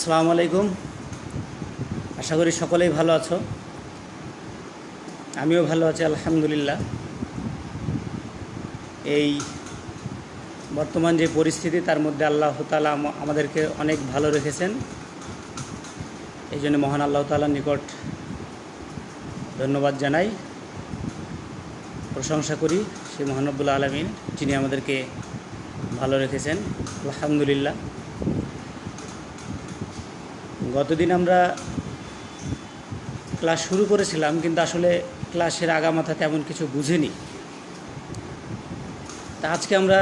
আসসালামু আলাইকুম। আশা করি সকলেই ভালো আছো। আমিও ভালো আছি আলহামদুলিল্লাহ। এই বর্তমান যে পরিস্থিতি তার মধ্যে আল্লাহ তাআলা আমাদেরকে অনেক ভালো রেখেছেন। এই জন্য মহান আল্লাহ তাআলার নিকট ধন্যবাদ জানাই, প্রশংসা করি সেই মহান রব্বুল আলামিন যিনি আমাদেরকে ভালো রেখেছেন আলহামদুলিল্লাহ। গতদিন আমরা ক্লাস শুরু করেছিলাম, কিন্তু আসলে ক্লাসের আগামাথা তেমন কিছু বুঝিনি। তা আজকে আমরা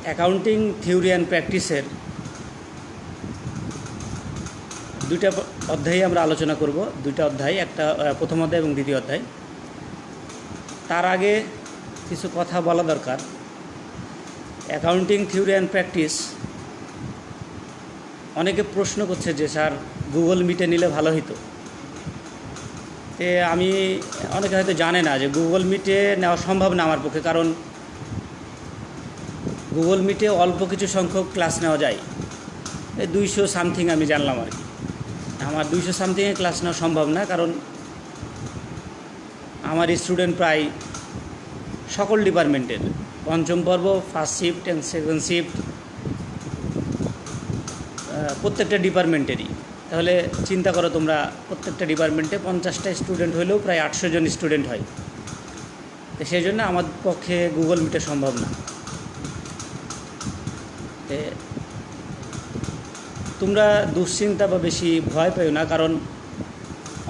অ্যাকাউন্টিং থিওরি অ্যান্ড প্র্যাকটিসের দুইটা অধ্যায়ে আমরা আলোচনা করব। দুইটা অধ্যায়, একটা প্রথম অধ্যায় এবং দ্বিতীয় অধ্যায়। তার আগে কিছু কথা বলা দরকার। অ্যাকাউন্টিং থিওরি অ্যান্ড প্র্যাকটিস অনেকে প্রশ্ন করছে যে স্যার গুগল মিটে নিলে ভালো হতো। আমি অনেকে হয়তো জানে না যে গুগল মিটে নেওয়া সম্ভব না আমার পক্ষে, কারণ গুগল মিটে অল্প কিছু সংখ্যক ক্লাস নেওয়া যায়। 200 সামথিং আমি জানলাম আর কি। আমার 200 সামথিংয়ে ক্লাস নেওয়া সম্ভব না, কারণ আমার স্টুডেন্ট প্রায় সকল ডিপার্টমেন্টের, পঞ্চম পর্ব, first shift and second shift, প্রত্যেকটা ডিপার্টমেন্টেরই। তাহলে চিন্তা করো তোমরা, প্রত্যেকটা ডিপার্টমেন্টে 50টা স্টুডেন্ট হলেও প্রায় 800 জন স্টুডেন্ট হয়। তো সেই জন্য আমার পক্ষে গুগল মিটে সম্ভব না। তোমরা দুশ্চিন্তা বা বেশি ভয় পেও না, কারণ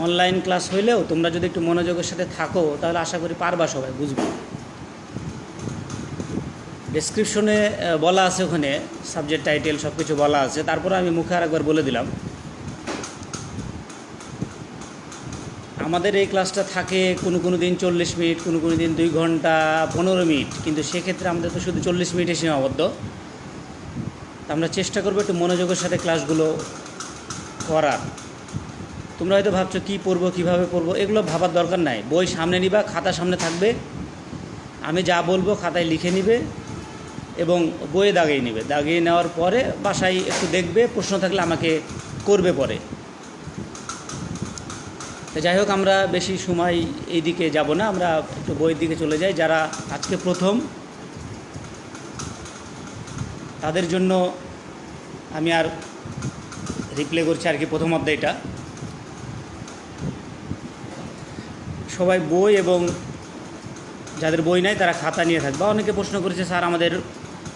অনলাইন ক্লাস হইলেও তোমরা যদি একটু মনোযোগের সাথে থাকো তাহলে আশা করি পারবা, সবাই বুঝবে। ডেসক্রিপশনে বলা আছে, ওখানে সাবজেক্ট টাইটেল সব কিছু বলা আছে। তারপরে আমি মুখে আরেকবার বলে দিলাম, আমাদের এই ক্লাসটা থাকে কোনো দিন 40 মিনিট, কোনো দিন 2 ঘন্টা 15 মিনিট, কিন্তু সেক্ষেত্রে আমাদের তো শুধু 40 মিনিটে সীমাবদ্ধ। আমরা চেষ্টা করবো একটু মনোযোগের সাথে ক্লাসগুলো করার। তোমরা হয়তো ভাবছো কী পড়বো, কীভাবে পড়বো, এগুলো ভাবার দরকার নাই। বই সামনে নিবা, খাতা সামনে থাকবে, আমি যা বলবো খাতায় লিখে নিবে এবং বইয়ে দাগিয়ে নেবে। দাগিয়ে নেওয়ার পরে বাসায় একটু দেখবে, প্রশ্ন থাকলে আমাকে করবে পরে। তো যাই হোক, আমরা বেশি সময় এই দিকে যাব না, আমরা একটু বইয়ের দিকে চলে যাই। যারা আজকে প্রথম, তাদের জন্য আমি আর রিপ্লে করছি আর কি। প্রথম অধ্যায়টা সবাই বই, এবং যাদের বই নাই তারা খাতা নিয়ে থাকবে। অনেকে প্রশ্ন করেছে স্যার, আমাদের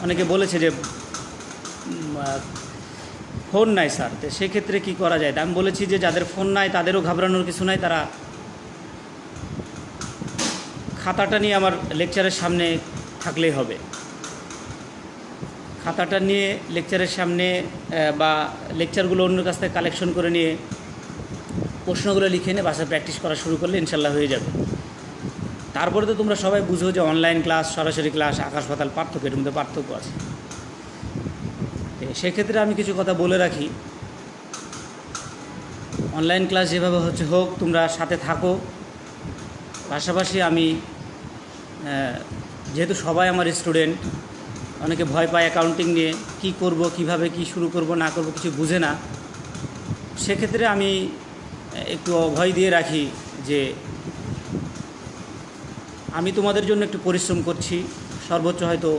অনেকে বলেছে যে ফোন নাই স্যার, তো সেক্ষেত্রে কী করা যায়। তা আমি বলেছি যে যাদের ফোন নাই তাদেরও ঘাবড়ানোর কিছু নাই, তারা খাতাটা নিয়ে আমার লেকচারের সামনে থাকলেই হবে। খাতাটা নিয়ে লেকচারের সামনে বা লেকচারগুলো অন্যের কাছ থেকে কালেকশন করে নিয়ে প্রশ্নগুলো লিখে নিয়ে বাসায় প্র্যাকটিস করা শুরু করলে ইনশাল্লাহ হয়ে যাবে। তারপরে তো তোমরা সবাই বুঝো যে অনলাইন ক্লাস, সরাসরি ক্লাস, আকাশ পাতাল পার্থক্য, এর মধ্যে পার্থক্য আছে। সেক্ষেত্রে আমি কিছু কথা বলে রাখি। অনলাইন ক্লাস যেভাবে হচ্ছে হোক, তোমরা সাথে থাকো। পাশাপাশি আমি, যেহেতু সবাই আমার স্টুডেন্ট, অনেকে ভয় পায় অ্যাকাউন্টিং নিয়ে, কি করব, কিভাবে কি শুরু করব না করব কিছু বুঝে না। সেক্ষেত্রে আমি একটু ভয় দিয়ে রাখি যে আমি তোমাদের জন্য একটু পরিশ্রম করছি। সর্বোচ্চ হয়তো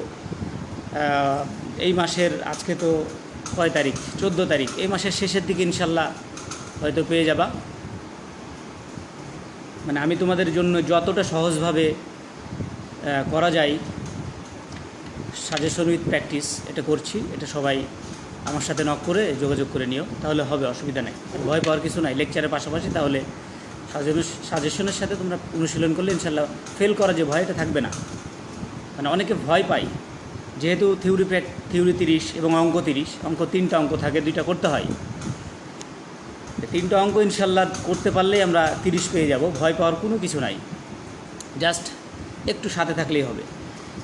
এই মাসের, আজকে তো কয় তারিখ, 14 তারিখ, এই মাসের শেষের দিকে ইনশাল্লাহ হয়তো পেয়ে যাবা। মানে আমি তোমাদের জন্য যতটা সহজভাবে করা যায়, সাজেশন উইথ প্র্যাকটিস এটা করছি। এটা সবাই আমার সাথে নক করে যোগাযোগ করে নিও, তাহলে হবে, অসুবিধা নেই। ভয় পাওয়ার কিছু নাই। লেকচারের পাশাপাশি তাহলে সাজেশনের সাথে তোমরা অনুশীলন করলে ইনশাল্লাহ ফেল করা যে ভয়, এটা থাকবে না। মানে অনেকে ভয় পায়, যেহেতু থিওরি 30 এবং অঙ্ক 30, অঙ্ক 3টা অঙ্ক থাকে, 2টা করতে হয়। 3টা অঙ্ক ইনশাল্লাহ করতে পারলেই আমরা 30 পেয়ে যাব। ভয় পাওয়ার কোনো কিছু নাই, জাস্ট একটু সাথে থাকলেই হবে।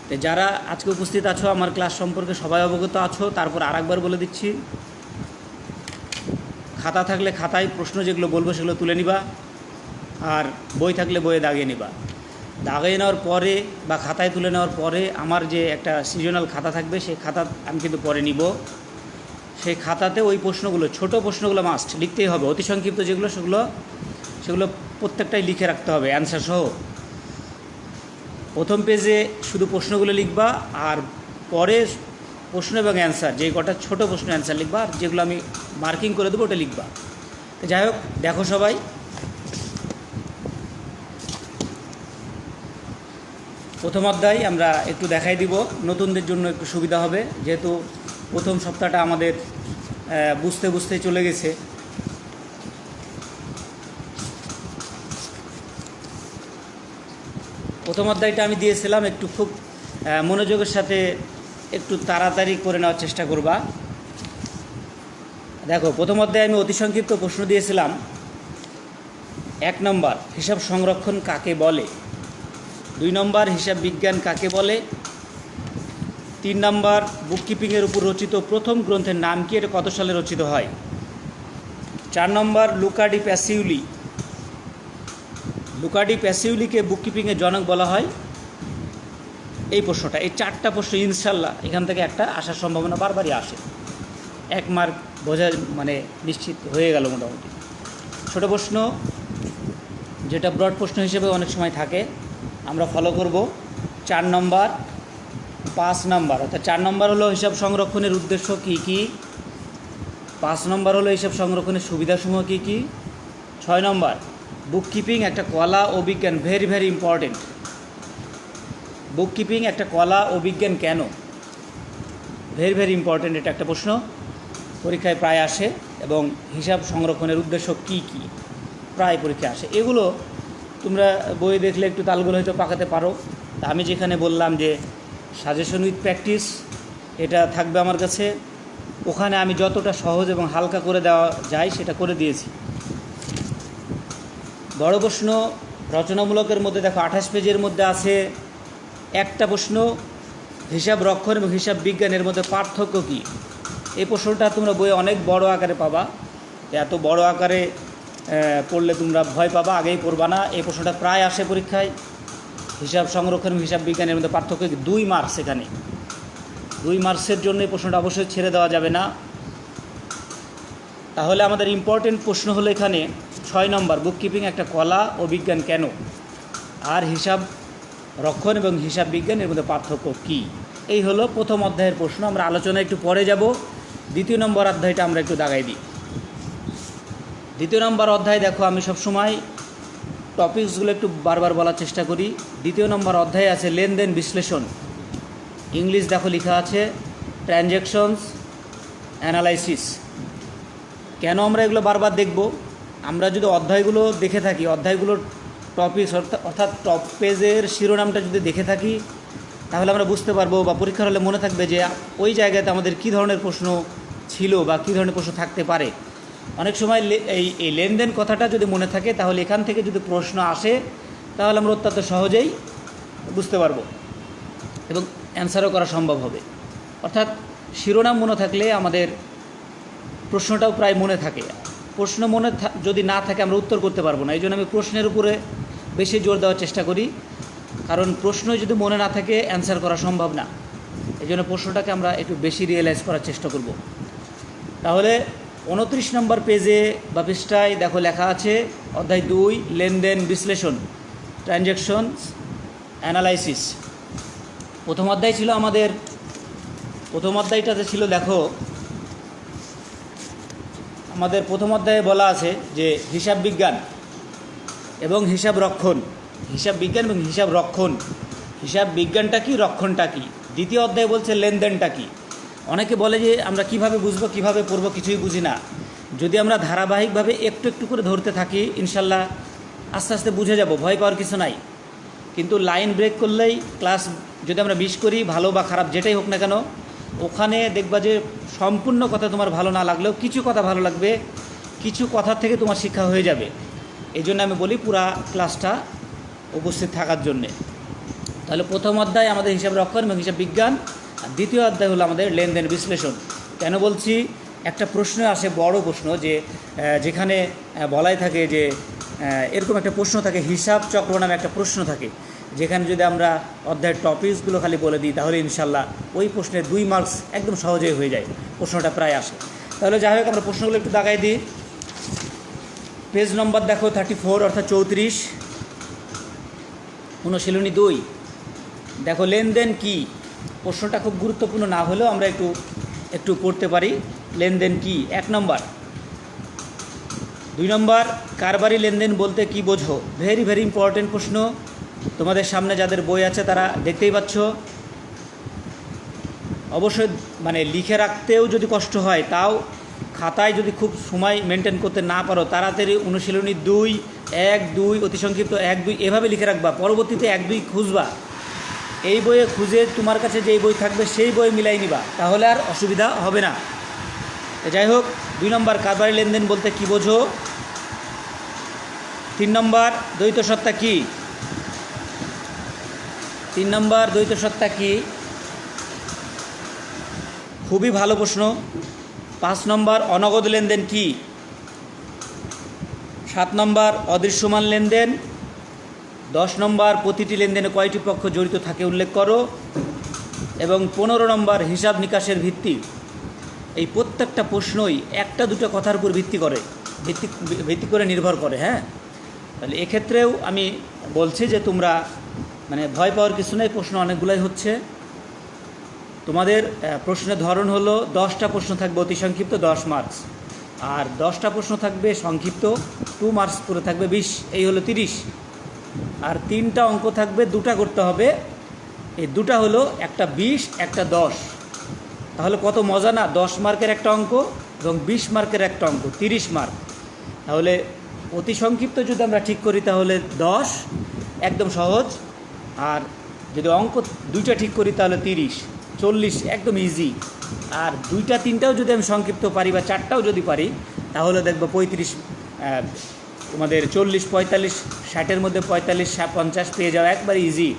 তো যারা আজকে উপস্থিত আছো, আমার ক্লাস সম্পর্কে সবাই অবগত আছো। তারপর আরেকবার বলে দিচ্ছি, খাতা থাকলে খাতায় প্রশ্ন যেগুলো বলবো সেগুলো তুলে নিবা, আর বই থাকলে বইয়ে দাগিয়ে নিবা। দাগিয়ে নেওয়ার পরে বা খাতায় তুলে নেওয়ার পরে আমার যে একটা সিজনাল খাতা থাকবে, সেই খাতা আমি কিন্তু পরে নিব। সেই খাতাতে ওই প্রশ্নগুলো, ছোট প্রশ্নগুলো মাস্ট লিখতেই হবে। অতি সংক্ষিপ্ত যেগুলো সেগুলো প্রত্যেকটাই লিখে রাখতে হবে অ্যান্সার সহ। প্রথম পেজে শুধু প্রশ্নগুলো লিখবা, আর পরে প্রশ্ন এবং অ্যান্সার, যে কটা ছোট প্রশ্ন অ্যান্সার লিখবা, আর যেগুলো আমি মার্কিং করে দেবো ওটা লিখবা। তো যাই হোক, দেখো সবাই, প্রথম অধ্যায় আমরা একটু দেখাই দিব, নতুনদের জন্য একটু সুবিধা হবে, যেহেতু প্রথম সপ্তাহটা আমাদের বুঝতে বুঝতে চলে গেছে। প্রথম অধ্যায়টা আমি দিয়েছিলাম, একটু খুব মনোযোগের সাথে একটু তাড়াতাড়ি করে নেওয়ার চেষ্টা করবা। দেখো, প্রথম অধ্যায়ে আমি অতি সংক্ষিপ্ত প্রশ্ন দিয়েছিলাম। 1 নম্বর, হিসাব সংরক্ষণ কাকে বলে? 2 নম্বর, হিসাব বিজ্ঞান কাকে বলে? 3 নম্বর, বুককিপিংয়ের উপর রচিত প্রথম গ্রন্থের নাম কি, এটা কত সালে রচিত হয়? 4 নম্বর, লুকা ডি প্যাসিউলিকে বুককিপিংয়ের জনক বলা হয়। এই প্রশ্নটা, এই 4টা প্রশ্ন ইনশাল্লাহ এখান থেকে একটা আসার সম্ভাবনা বারবারই আসে। 1 মার্ক বোঝা মানে নিশ্চিত হয়ে গেল মোটামুটি। ছোট প্রশ্ন যেটা ব্রড প্রশ্ন হিসেবে অনেক সময় থাকে, আমরা ফলো করব। 4 নম্বর, 5 নম্বর, অর্থাৎ 4 নম্বর হলো হিসাব সংরক্ষণের উদ্দেশ্য কী কী, 5 নম্বর হলো হিসাব সংরক্ষণের সুবিধাসমূহ কী কী, 6 নম্বর, বুককিপিং একটা কলা ও বিজ্ঞান, ভেরি ভেরি ইম্পর্টেন্ট। বুককিপিং একটা কলা ও বিজ্ঞান কেন, ভেরি ভেরি ইম্পর্টেন্ট, এটা একটা প্রশ্ন পরীক্ষায় প্রায় আসে। এবং হিসাব সংরক্ষণের উদ্দেশ্য কী কী, প্রায় পরীক্ষায় আসে। এগুলো তোমরা বই দেখলে একটু তালগুলো হয়তো পাকাতে পারো। তা আমি যেখানে বললাম যে সাজেশন উইথ প্র্যাকটিস, এটা থাকবে আমার কাছে, ওখানে আমি যতটা সহজ এবং হালকা করে দেওয়া যায় সেটা করে দিয়েছি। বড় প্রশ্ন রচনামূলকের মধ্যে দেখো 28 পেজের মধ্যে আছে একটা প্রশ্ন, হিসাব রক্ষণ এবং হিসাব বিজ্ঞানের মধ্যে পার্থক্য কী। এই প্রশ্নটা তোমরা বইয়ে অনেক বড় আকারে পাবা, এত বড় আকারে পড়লে তোমরা ভয় পাবা, আগেই পড়বা না। এই প্রশ্নটা প্রায় আসে পরীক্ষায়। হিসাব সংরক্ষণ এবং হিসাব বিজ্ঞানের মধ্যে পার্থক্য কি, 2 মার্কস। এখানে 2 মার্কসের জন্য এই প্রশ্নটা অবশ্যই ছেড়ে দেওয়া যাবে না। তাহলে আমাদের ইম্পর্টেন্ট প্রশ্ন হলো এখানে 6 নম্বর, বুককিপিং একটা কলা ও বিজ্ঞান কেন, আর হিসাব রক্ষণ এবং হিসাব বিজ্ঞানের মধ্যে পার্থক্য কী। এই হলো প্রথম অধ্যায়ের প্রশ্ন। আমরা আলোচনা একটু পরে যাব। 2 নম্বর অধ্যায়টা আমরা একটু দাগাই দিই। 2 নম্বর অধ্যায় দেখো, আমি সবসময় টপিকসগুলো একটু বারবার বলার চেষ্টা করি। 2 নম্বর অধ্যায়ে আছে লেনদেন বিশ্লেষণ। ইংলিশ দেখো লেখা আছে ট্রানজ্যাকশনস অ্যানালাইসিস। কেন আমরা এগুলো বারবার দেখব? আমরা যদি অধ্যায়গুলো দেখে থাকি, অধ্যায়গুলোর টপিকস অর্থাৎ টপ পেজের শিরোনামটা যদি দেখে থাকি, তাহলে আমরা বুঝতে পারবো বা পরীক্ষার হলে মনে থাকবে যে ওই জায়গাতে আমাদের কী ধরনের প্রশ্ন ছিল বা কী ধরনের প্রশ্ন থাকতে পারে। অনেক সময় এই লেনদেন কথাটা যদি মনে থাকে, তাহলে এখান থেকে যদি প্রশ্ন আসে তাহলে আমরা অত্যন্ত সহজেই বুঝতে পারবো এবং অ্যান্সারও করা সম্ভব হবে। অর্থাৎ শিরোনাম মনে থাকলে আমাদের প্রশ্নটাও প্রায় মনে থাকে। প্রশ্ন মনে যদি না থাকে আমরা উত্তর করতে পারবো না। এই জন্য আমি প্রশ্নের উপরে বেশি জোর দেওয়ার চেষ্টা করি, কারণ প্রশ্ন যদি মনে না থাকে অ্যান্সার করা সম্ভব না। এই জন্য প্রশ্নটাকে আমরা একটু বেশি রিয়েলাইজ করার চেষ্টা করব। তাহলে 29 নম্বর পেজে বা পৃষ্ঠায় দেখো লেখা আছে অধ্যায় 2, লেনদেন বিশ্লেষণ, ট্রানজ্যাকশনস অ্যানালাইসিস। প্রথম অধ্যায় ছিল আমাদের, প্রথম অধ্যায়টাতে ছিল দেখো আমাদের প্রথম অধ্যায়ে বলা আছে যে হিসাব বিজ্ঞান এবং হিসাব রক্ষণ, হিসাব বিজ্ঞান এবং হিসাব রক্ষণ। হিসাব বিজ্ঞানটা কি, রক্ষণটা কি। 2 অধ্যায়ে বলছে লেনদেনটা কি। অনেকে বলে যে আমরা কিভাবে বুঝবো, কিভাবে পড়বো, কিছুই বুঝি না। যদি আমরা ধারাবাহিকভাবে একটু একটু করে ধরতে থাকি, ইনশাল্লাহ আস্তে আস্তে বুঝে যাব, ভয় পাওয়ার কিছু নাই। কিন্তু লাইন ব্রেক করলেই ক্লাস যদি আমরা মিস করি, ভালো বা খারাপ যেটাই হোক না কেন, ওখানে দেখবা যে সম্পূর্ণ কথা তোমার ভালো না লাগলেও কিছু কথা ভালো লাগবে, কিছু কথা থেকে তোমার শিক্ষা হয়ে যাবে। এই জন্য আমি বলি পুরা ক্লাসটা উপস্থিত থাকার জন্যে। তাহলে প্রথম অধ্যায় আমাদের হিসাব রক্ষণ এবং হিসাব বিজ্ঞান, আর 2 অধ্যায় হলো আমাদের লেনদেন বিশ্লেষণ। কেন বলছি, একটা প্রশ্ন আসে, বড় প্রশ্ন, যে যেখানে বলাই থাকে যে এরকম একটা প্রশ্ন থাকে, হিসাব চক্র নামে একটা প্রশ্ন থাকে, যেখানে যদি আমরা অধ্যায়ের টপিকসগুলো খালি বলে দিই তাহলে ইনশাল্লাহ ওই প্রশ্নের 2 মার্কস একদম সহজেই হয়ে যায়, প্রশ্নটা প্রায় আসে। তাহলে যাই হোক আমরা প্রশ্নগুলো একটু দাগাই দিই। পেজ নম্বর দেখো 34 অর্থাৎ 34, অনুশীলনী 2। দেখো লেনদেন কি, প্রশ্নটা খুব গুরুত্বপূর্ণ না হলেও আমরা একটু পড়তে পারি। লেনদেন কি 1 নম্বর। 2 নম্বর, কারবারি লেনদেন বলতে কি বোঝো? ভেরি ভেরি ইম্পর্টেন্ট প্রশ্ন। তোমাদের সামনে যাদের বই আছে তারা দেখতেই পাচ্ছ। অবশ্যই মানে লিখে রাখতেও যদি কষ্ট হয় তাও খাতায় যদি খুব সময় মেনটেন করতে না পারো তাড়াতাড়ি অনুশীলনী 2, 1, 2 অতি সংক্ষিপ্ত 1, 2 এভাবে লিখে রাখবা। পরবর্তীতে 1, 2 খুঁজবা, এই বইয়ে খুঁজে তোমার কাছে যেই বই থাকবে সেই বই মিলাই নিবা, তাহলে আর অসুবিধা হবে না। যাই হোক 2 নম্বর, কারবারি লেনদেন বলতে কি বোঝো? 3 নম্বর, দ্বৈত সত্তা কি? 3 নম্বর, দ্বৈত সত্তা কি? খুবই ভালো প্রশ্ন। 5 নম্বর, অনগদ লেনদেন কি? 7 নম্বর, অদৃশ্যমান লেনদেন। 10 নম্বর, প্রতিটি লেনদেনে কয়টি পক্ষ জড়িত থাকে উল্লেখ করো। এবং 15 নম্বর, হিসাব নিকাশের ভিত্তি। এই প্রত্যেকটা প্রশ্নই একটা দুটো কথার উপর ভিত্তি করে নির্ভর করে। হ্যাঁ, তাহলে এক্ষেত্রেও আমি বলছি যে তোমরা মানে ভয় পাওয়ার কিছু নেই, প্রশ্ন অনেকগুলাই হচ্ছে। তোমাদের প্রশ্নের ধরন হলো 10টা প্রশ্ন থাকবে অতি সংক্ষিপ্ত 10 মার্কস, আর 10টা প্রশ্ন থাকবে সংক্ষিপ্ত 2 মার্কস করে থাকবে 20, এই হলো 30। আর 3টা অঙ্ক থাকবে, 2টা করতে হবে, এই 2টা হলো একটা 20 একটা 10। তাহলে কত মজা না, 10 মার্কের একটা অঙ্ক এবং 20 মার্কের একটা অঙ্ক, 30 মার্ক। তাহলে অতি সংক্ষিপ্ত যদি আমরা ঠিক করি তাহলে 10 একদম সহজ, আর যদি অঙ্ক 2টা ঠিক করি তাহলে 30, 40 একদম ইজি। আর 2টা 3টাও যদি আমি সংক্ষিপ্ত পারি বা 4টাও যদি পারি তাহলে দেখবো 35, তোমাদের 40, 45, 60-এর মধ্যে 45, 50 পেয়ে যাওয়া একবার ইজি।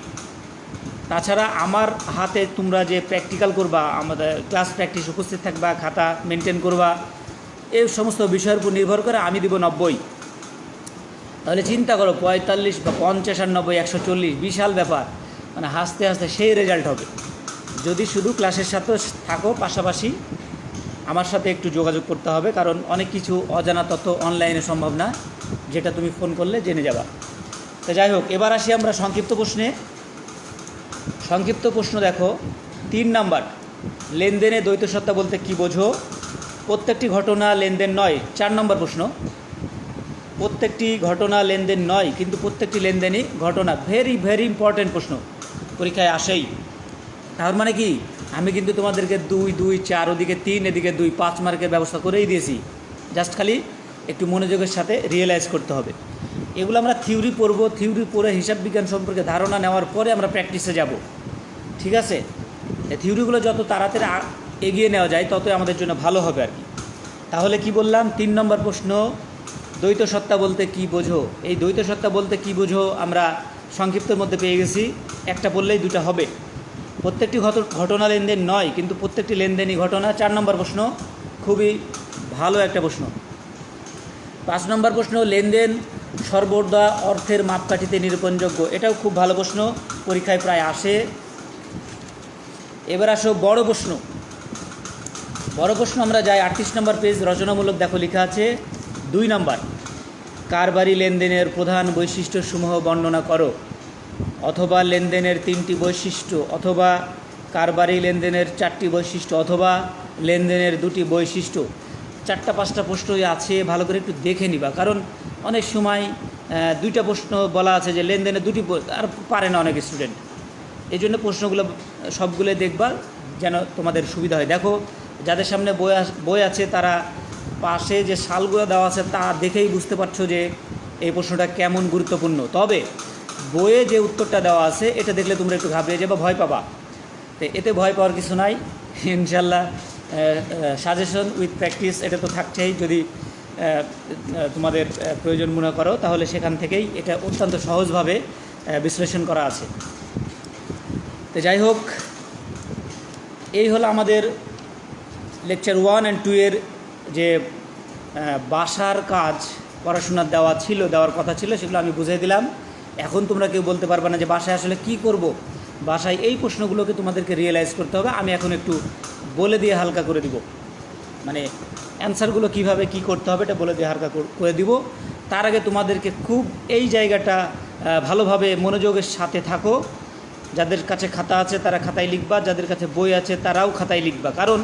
তাছাড়া আমার হাতে তোমরা যে প্র্যাকটিক্যাল করবা, আমাদের ক্লাস প্র্যাকটিস উপস্থিত থাকবা, খাতা মেনটেন করবা, এই সমস্ত বিষয়ের উপর নির্ভর করে আমি দিব 90। তাহলে চিন্তা করো 45 বা 50 আর 90 140, বিশাল ব্যাপার। মানে হাসতে হাসতে সেই রেজাল্ট হবে। যদি শুধু ক্লাসের সাথে থাকো, পাশাপাশি আমার সাথে একটু যোগাযোগ করতে হবে, কারণ অনেক কিছু অজানা তথ্য অনলাইনে সম্ভব না, যেটা তুমি ফোন করলে জেনে যাবা। তো যাই হোক, এবার আসি আমরা সংক্ষিপ্ত প্রশ্নে। সংক্ষিপ্ত প্রশ্ন দেখো 3 নাম্বার, লেনদেনে দ্বৈত সত্তা বলতে কি বোঝো? প্রত্যেকটি ঘটনা লেনদেন নয়। 4 নম্বর প্রশ্ন, প্রত্যেকটি ঘটনা লেনদেন নয় কিন্তু প্রত্যেকটি লেনদেনই ঘটনা। ভেরি ভেরি ইম্পর্টেন্ট প্রশ্ন, পরীক্ষায় আসেই। তার মানে কি, আমি কিন্তু তোমাদেরকে 2, 2, 4, ওদিকে 3, এদিকে 2, 5 মার্কের ব্যবস্থা করেই দিয়েছি। জাস্ট খালি একটু মনোযোগের সাথে রিয়েলাইজ করতে হবে। এগুলো আমরা থিওরি পড়ব, থিওরি পড়ে হিসাব বিজ্ঞান সম্পর্কে ধারণা নেওয়ার পরে আমরা প্র্যাকটিসে যাব, ঠিক আছে? এই থিওরিগুলো যত তাড়াতাড়ি এগিয়ে নেওয়া যায় ততই আমাদের জন্য ভালো হবে আর কি। তাহলে কি বললাম? 3 নম্বর প্রশ্ন, দ্বৈত সত্তা বলতে কি বোঝো? এই দ্বৈত সত্তা বলতে কি বোঝো আমরা সংক্ষিপ্তের মধ্যে পেয়ে গেছি, একটা বললেই 2টা হবে। প্রত্যেকটি ঘটনা লেনদেন নয় কিন্তু প্রত্যেকটি লেনদেনই ঘটনা। 4 নম্বর প্রশ্ন, খুবই ভালো একটা প্রশ্ন। 5 নম্বর প্রশ্ন, লেনদেন সর্বদা অর্থের মাপকাঠিতে নিরূপণযোগ্য। এটাও খুব ভালো প্রশ্ন, পরীক্ষায় প্রায় আসে। এবার আসো বড় প্রশ্ন। বড় প্রশ্ন আমরা যাই 38 নম্বর পেজ, রচনামূলক দেখো লেখা আছে 2 নম্বর, কারবারি লেনদেনের প্রধান বৈশিষ্ট্যসমূহ বর্ণনা করো। অথবা লেনদেনের 3টি বৈশিষ্ট্য, অথবা কারবারি লেনদেনের 4টি বৈশিষ্ট্য, অথবা লেনদেনের 2টি বৈশিষ্ট্য। 4টা 5টা প্রশ্নই আছে, ভালো করে একটু দেখে নিবা, কারণ অনেক সময় 2টা প্রশ্ন বলা আছে যে লেনদেনের 2টি, আর পারে না অনেক স্টুডেন্ট। এই জন্য প্রশ্নগুলো সবগুলো দেখবা যেন তোমাদের সুবিধা হয়। দেখো যাদের সামনে বই আছে তারা পাশে যে সালগুলো দেওয়া আছে তা দেখেই বুঝতে পারছো যে এই প্রশ্নটা কেমন গুরুত্বপূর্ণ। তবে বইয়ে যে উত্তরটা দেওয়া আছে এটা দেখলে তোমরা একটু ঘাবড়িয়ে যাবে, ভয় পাবা। তো এতে ভয় পাওয়ার কিছু নাই, ইনশাল্লাহ সাজেশন উইথ প্র্যাকটিস এটা তো থাকছেই। যদি তোমাদের প্রয়োজন মনে করো তাহলে সেখান থেকেই এটা অত্যন্ত সহজভাবে বিশ্লেষণ করা আছে। তো যাই হোক, এই হলো আমাদের লেকচার 1 and 2 এর যে বাসার কাজ পড়াশোনার দেওয়ার কথা ছিল সেগুলো আমি বুঝিয়ে দিলাম। এখন তোমরা কেউ বলতে পারবে না যে বাসায় আসলে কি করব। বাসায় এই প্রশ্নগুলোকে তোমাদেরকে রিয়েলাইজ করতে হবে। আমি এখন একটু বলে দিয়ে হালকা করে দিব, মানে অ্যান্সারগুলো কিভাবে কি করতে হবে এটা বলে দিয়ে হালকা করে দিব। তার আগে তোমাদেরকে খুব এই জায়গাটা ভালোভাবে মনোযোগের সাথে থাকো। যাদের কাছে খাতা আছে তারা খাতায় লিখবা, যাদের কাছে বই আছে তারাও খাতায় লিখবা। কারণ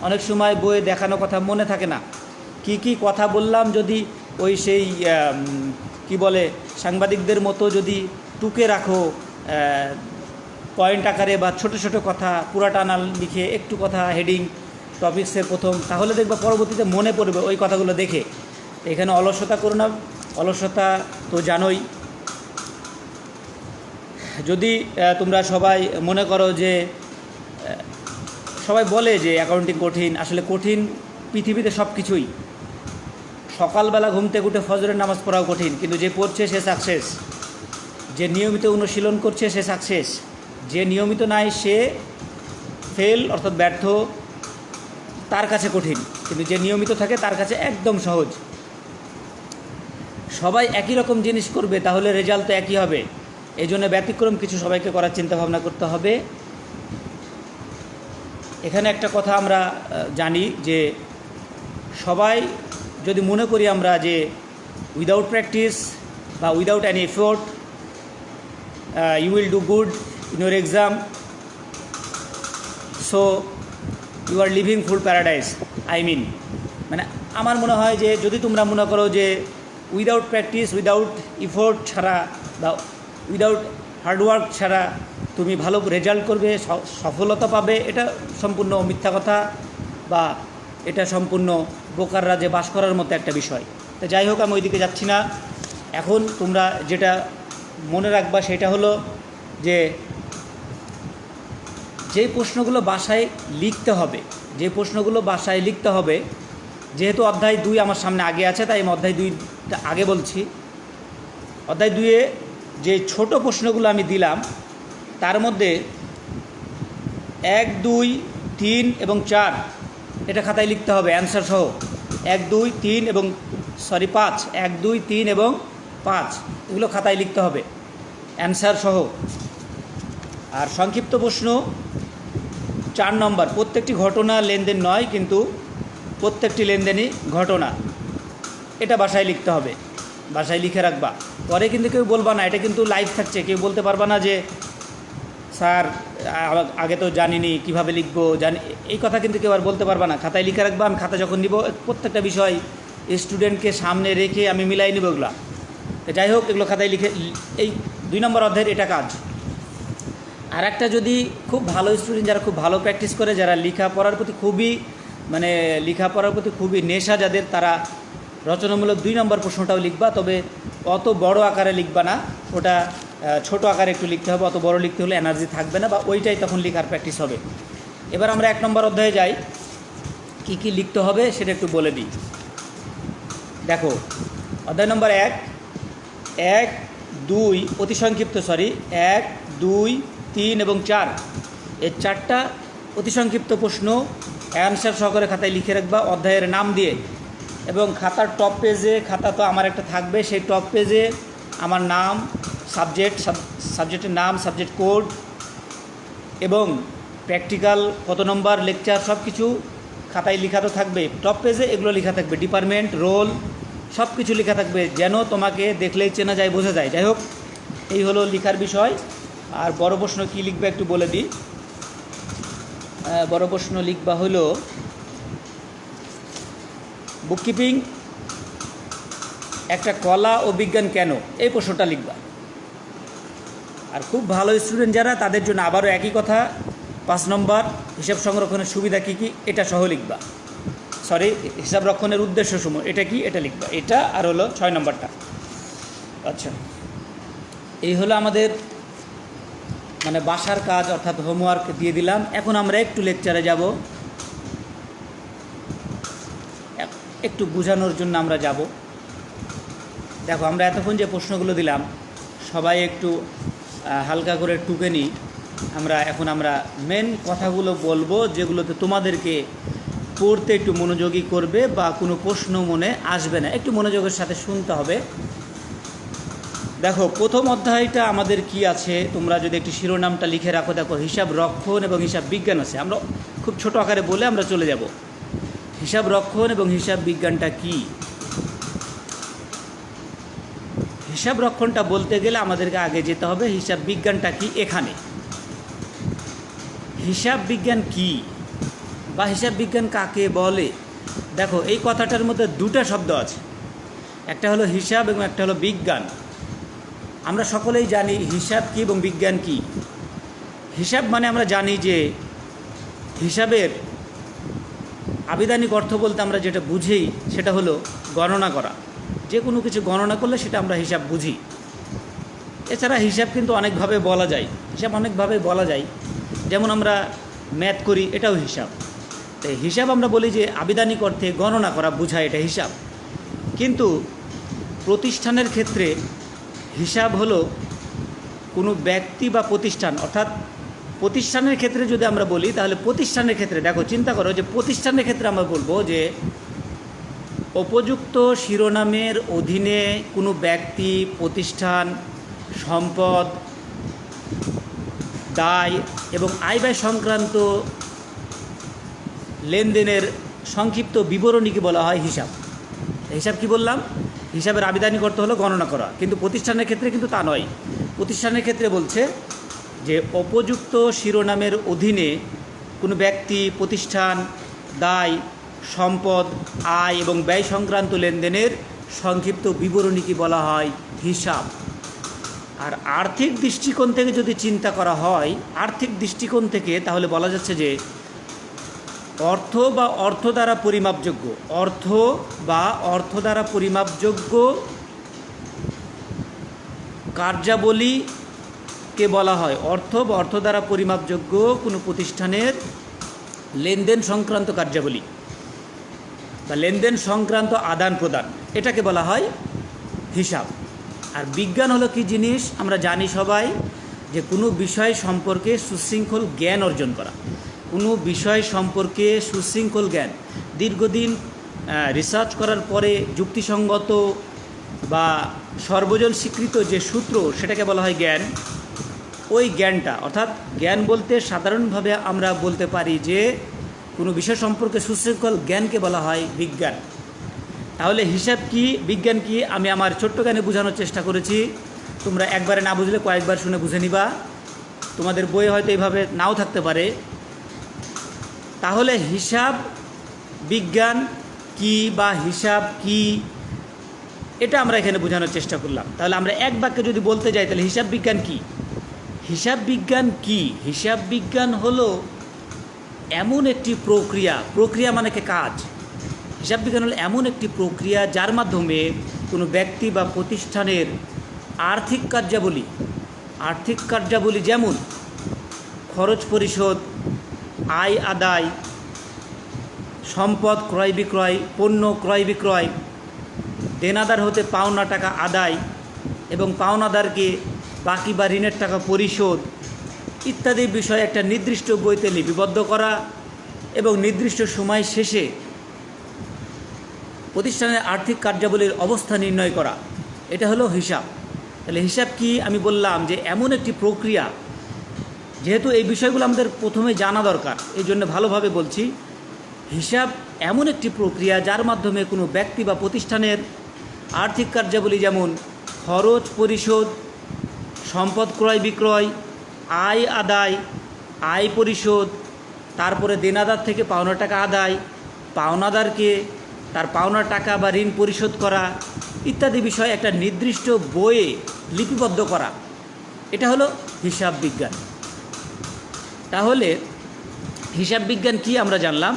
অনেক সময় বইয়ে দেখানো কথা মনে থাকে না। কি কথা বললাম যদি ওই সেই কি বলে সাংবাদিকদের মতো যদি টুকে রাখো পয়েন্ট আকারে বা ছোট ছোট কথা পুরাটা না লিখে একটু কথা হেডিং টপিক্সের প্রথম, তাহলে দেখবা পরবর্তীতে মনে পড়বে ওই কথাগুলো দেখে। এখানে অলসতা করো না, অলসতা তো জানোই। যদি তোমরা সবাই মনে করো যে সবাই বলে যে অ্যাকাউন্টিং কঠিন, আসলে কঠিন পৃথিবীতে সব কিছুই। সকালবেলা ঘুম থেকে উঠে ফজরের নামাজ পড়াও কঠিন, কিন্তু যে পড়ছে সে সাকসেস। যে নিয়মিত অনুশীলন করছে সে সাকসেস, যে নিয়মিত নাই সে ফেল অর্থাৎ ব্যর্থ, তার কাছে কঠিন। কিন্তু যে নিয়মিত থাকে তার কাছে একদম সহজ। সবাই একই রকম জিনিস করবে তাহলে রেজাল্ট তো একই হবে। এই জন্য ব্যতিক্রম কিছু সবাইকে করার চিন্তা ভাবনা করতে হবে। এখানে একটা কথা আমরা জানি যে সবাই যদি মনে করি আমরা যে উইদাউট প্র্যাকটিস বা without any effort you will do good in your exam, so you are living fool paradise. মানে আমার মনে হয় যে যদি তোমরা মনে করো যে উইদাউট প্র্যাকটিস উইদাউট ইফোর্ট ছাড়া বা উইদাউট হার্ডওয়ার্ক ছাড়া তুমি ভালো রেজাল্ট করবে, সফলতা পাবে, এটা সম্পূর্ণ মিথ্যা কথা বা এটা সম্পূর্ণ বোকার রাজ্যে বাস করার মতো একটা বিষয়। তো যাই হোক, আমি ওইদিকে যাচ্ছি না। এখন তোমরা যেটা মনে রাখবা সেটা হলো যে প্রশ্নগুলো বাসায় লিখতে হবে, যেহেতু অধ্যায় 2 আমার সামনে আগে আছে তাই আমি অধ্যায় 2টা আগে বলছি। অধ্যায় 2-এ যে ছোট প্রশ্নগুলো আমি দিলাম তার মধ্যে 1, 2, 3 এবং 4 এটা খাতায় লিখতে হবে অ্যান্সার সহ। 1, 2, 3 এবং 5 1, 2, 3 এবং 5 এগুলো খাতায় লিখতে হবে অ্যান্সার সহ। আর সংক্ষিপ্ত প্রশ্ন 4 নম্বর, প্রত্যেকটি ঘটনা লেনদেন নয় কিন্তু প্রত্যেকটি লেনদেনই ঘটনা, এটা বাসায় লিখতে হবে, বাসায় লিখে রাখবা। পরে কিন্তু কেউ বলবা না, এটা কিন্তু লাইভ থাকছে, কেউ বলতে পারবা না যে স্যার আগে তো জানিনি কীভাবে লিখবো এই কথা কিন্তু কেউ আর বলতে পারবা না। খাতায় লিখে রাখবা। আমি খাতা যখন নিব প্রত্যেকটা বিষয় স্টুডেন্টকে সামনে রেখে আমি মিলাই নেব এগুলো। যাই হোক, এগুলো খাতায় লিখে, এই 2 নম্বর অধ্যায়ের এটা কাজ। আর একটা, যদি খুব ভালো স্টুডেন্ট যারা খুব ভালো প্র্যাকটিস করে, যারা লেখাপড়ার প্রতি খুবই নেশা যাদের, তারা রচনামূলক 2 নম্বর প্রশ্নটাও লিখবা, তবে অত বড় আকারে লিখবা না, ওটা ছোট আকারে একটু লিখতে হবে। অত বড় লিখতে হলে এনার্জি থাকবে না বা ওইটাই তখন লেখার প্র্যাকটিস হবে। এবার আমরা 1 নম্বর অধ্যায়ে যাই। কি লিখতে হবে সেটা একটু বলে দিই। দেখো, অধ্যায় নম্বর 1, 2 অতি সংক্ষিপ্ত 1, 2, 3 এবং 4 এই 4টা অতি সংক্ষিপ্ত প্রশ্ন অ্যান্সার সহকারে খাতায় লিখে রাখবা অধ্যায়ের নাম দিয়ে। এবং খাতার টপ পেজে, খাতা তো আমার একটা থাকবে, সেই টপ পেজে আমার নাম, সাবজেক্টের নাম, সাবজেক্ট কোড এবং প্র্যাকটিক্যাল কত নম্বর লেকচার সব কিছু খাতায় লেখা তো থাকবে। টপ পেজে এগুলো লেখা থাকবে, ডিপার্টমেন্ট, রোল সব কিছু লেখা থাকবে, যেন তোমাকে দেখলেই চেনা যায়, বোঝা যায়। যাই হোক, এই হলো লেখার বিষয়। আর বড় প্রশ্ন কী লিখবা একটু বলে দিই। বড় প্রশ্ন লিখবা হলো বুককিপিং একটা কলা ও বিজ্ঞান কেন, এই প্রশ্নটা লিখবা। আর খুব ভালো স্টুডেন্ট যারা, তাদের জন্য আবারও একই কথা, 5 নম্বর হিসাব সংরক্ষণের সুবিধা কী এটা সহ লিখবা। হিসাব রক্ষণের উদ্দেশ্য সমূহ এটা কি, এটা লিখবা। এটা আর হলো 6 নম্বরটা। আচ্ছা, এই হলো আমাদের বাসার কাজ অর্থাৎ হোমওয়ার্ক দিয়ে দিলাম। এখন আমরা একটু লেকচারে যাব, একটু বোঝানোর জন্য আমরা যাব। দেখো, আমরা এতক্ষণ যে প্রশ্নগুলো দিলাম সবাই একটু হালকা করে টুকে নিই। এখন আমরা মেন কথাগুলো বলবো, যেগুলোতে তোমাদেরকে পড়তে একটু মনোযোগী করবে বা কোনো প্রশ্ন মনে আসবে না। একটু মনোযোগের সাথে শুনতে হবে। দেখো প্রথম অধ্যায়টা আমাদের কি আছে, তোমরা যদি একটি শিরোনামটা লিখে রাখো, দেখো হিসাব রক্ষণ এবং হিসাব বিজ্ঞান আছে। আমরা খুব ছোট আকারে বলে আমরা চলে যাব। হিসাব রক্ষণ এবং হিসাব বিজ্ঞানটা কি? হিসাব রক্ষণটা বলতে গেলে আমাদেরকে আগে যেতে হবে হিসাব বিজ্ঞানটা কি। এখানে হিসাব বিজ্ঞান কি বা হিসাব বিজ্ঞান কাকে বলে, দেখো এই কথাটার মধ্যে দুটো শব্দ আছে, একটা হলো হিসাব এবং একটা হলো বিজ্ঞান। আমরা সকলেই জানি হিসাব কি এবং বিজ্ঞান কি। হিসাব মানে আমরা জানি যে হিসাবের আবিধানিক অর্থ বলতে আমরা যেটা বুঝি সেটা হলো গণনা করা। যে কোনো কিছু গণনা করলে সেটা আমরা হিসাব বুঝি। এছাড়া হিসাব কিন্তু অনেকভাবে বলা যায়, হিসাব অনেকভাবে বলা যায়। যেমন আমরা ম্যাথ করি, এটাও হিসাব। তো হিসাব আমরা বলি যে আবিধানিক অর্থে গণনা করা বোঝায়, এটা হিসাব। কিন্তু প্রতিষ্ঠানের ক্ষেত্রে হিসাব হলো কোনো ব্যক্তি বা প্রতিষ্ঠান, অর্থাৎ প্রতিষ্ঠানের ক্ষেত্রে যদি আমরা বলি তাহলে প্রতিষ্ঠানের ক্ষেত্রে দেখো চিন্তা করো যে প্রতিষ্ঠানের ক্ষেত্রে আমরা বলবো যে উপযুক্ত শিরোনামের অধীনে কোনো ব্যক্তি, প্রতিষ্ঠান, সম্পদ, দায় এবং আয় ব্যয় সংক্রান্ত লেনদেনের সংক্ষিপ্ত বিবরণীকে বলা হয় হিসাব। হিসাব কি বললাম? হিসাবের আবিধানিক অর্থ হলো গণনা করা, কিন্তু প্রতিষ্ঠানের ক্ষেত্রে কিন্তু তা নয়। প্রতিষ্ঠানের ক্ষেত্রে বলছে যে উপযুক্ত শিরোনামের অধীনে কোনো ব্যক্তি, প্রতিষ্ঠান, দায়, সম্পদ, আয় এবং ব্যয় সংক্রান্ত লেনদেনের সংক্ষিপ্ত বিবরণীকে বলা হয় হিসাব। আর আর্থিক দৃষ্টিকোণ থেকে যদি চিন্তা করা হয়, আর্থিক দৃষ্টিকোণ থেকে, তাহলে বলা যাচ্ছে যে অর্থ বা অর্থ দ্বারা পরিমাপযোগ্য, অর্থ বা অর্থ দ্বারা পরিমাপযোগ্য কার্যাবলীকে বলা হয়, অর্থ বা অর্থ দ্বারা পরিমাপযোগ্য কোনো প্রতিষ্ঠানের লেনদেন সংক্রান্ত কার্যাবলী বা লেনদেন সংক্রান্ত আদান প্রদান, এটাকে বলা হয় হিসাব। আর বিজ্ঞান হলো কি জিনিস আমরা জানি সবাই, যে কোনো বিষয় সম্পর্কে সুশৃঙ্খল জ্ঞান অর্জন করা, কোনো বিষয় সম্পর্কে সুশৃঙ্খল জ্ঞান, দীর্ঘদিন রিসার্চ করার পরে যুক্তিসঙ্গত বা সর্বজন স্বীকৃত যে সূত্র, সেটাকে বলা হয় জ্ঞান। ওই জ্ঞানটা, অর্থাৎ জ্ঞান বলতে সাধারণভাবে আমরা বলতে পারি যে কোনো বিষয় সম্পর্কে সুশৃঙ্খল জ্ঞানকে বলা হয় বিজ্ঞান। তাহলে হিসাব কি, বিজ্ঞান কি, আমি আমার ছোট্ট জ্ঞানে বোঝানোর চেষ্টা করেছি। তোমরা একবারে না বুঝলে কয়েকবার শুনে বুঝে নিবা, তোমাদের বই হয়তো এইভাবে নাও থাকতে পারে। তাহলে হিসাব বিজ্ঞান কি বা হিসাব কি, এটা আমরা এখানে বোঝানোর চেষ্টা করলাম। তাহলে আমরা এক বাক্যে যদি বলতে যাই তাহলে হিসাব বিজ্ঞান কি? হিসাব বিজ্ঞান কি? হিসাব বিজ্ঞান হলো এমন একটি প্রক্রিয়া, প্রক্রিয়া মানে কাজ। হিসাব বিজ্ঞান হলো এমন একটি প্রক্রিয়া যার মাধ্যমে কোনো ব্যক্তি বা প্রতিষ্ঠানের আর্থিক কার্যাবলী যেমন খরচ পরিশোধ, আয় আদায়, সম্পদ ক্রয় বিক্রয়, পণ্য ক্রয় বিক্রয়, দেনাদার হতে পাওনা টাকা আদায় এবং পাওনাদারকে বাকি বা ঋণের টাকা পরিশোধ ইত্যাদি বিষয় একটা নির্দিষ্ট বইতে লিপিবদ্ধ করা এবং নির্দিষ্ট সময় শেষে প্রতিষ্ঠানের আর্থিক কার্যাবলীর অবস্থা নির্ণয় করা, এটা হলো হিসাব। তাহলে হিসাব কি? আমি বললাম যে এমন একটি প্রক্রিয়া, যেহেতু এই বিষয়গুলো আমাদের প্রথমে জানা দরকার, এই জন্য ভালোভাবে বলছি। হিসাব এমন একটি প্রক্রিয়া যার মাধ্যমে কোনো ব্যক্তি বা প্রতিষ্ঠানের আর্থিক কার্যাবলী যেমন খরচ পরিশোধ, সম্পদ ক্রয় বিক্রয়, আয় আদায়, আয় পরিশোধ, তারপরে দেনাদার থেকে পাওনা টাকা আদায়, পাওনাদারকে তার পাওনা টাকা বা ঋণ পরিশোধ করা ইত্যাদি বিষয় একটা নির্দিষ্ট বইয়ে লিপিবদ্ধ করা, এটা হলো হিসাব বিজ্ঞান। তাহলে হিসাব বিজ্ঞান কি আমরা জানলাম।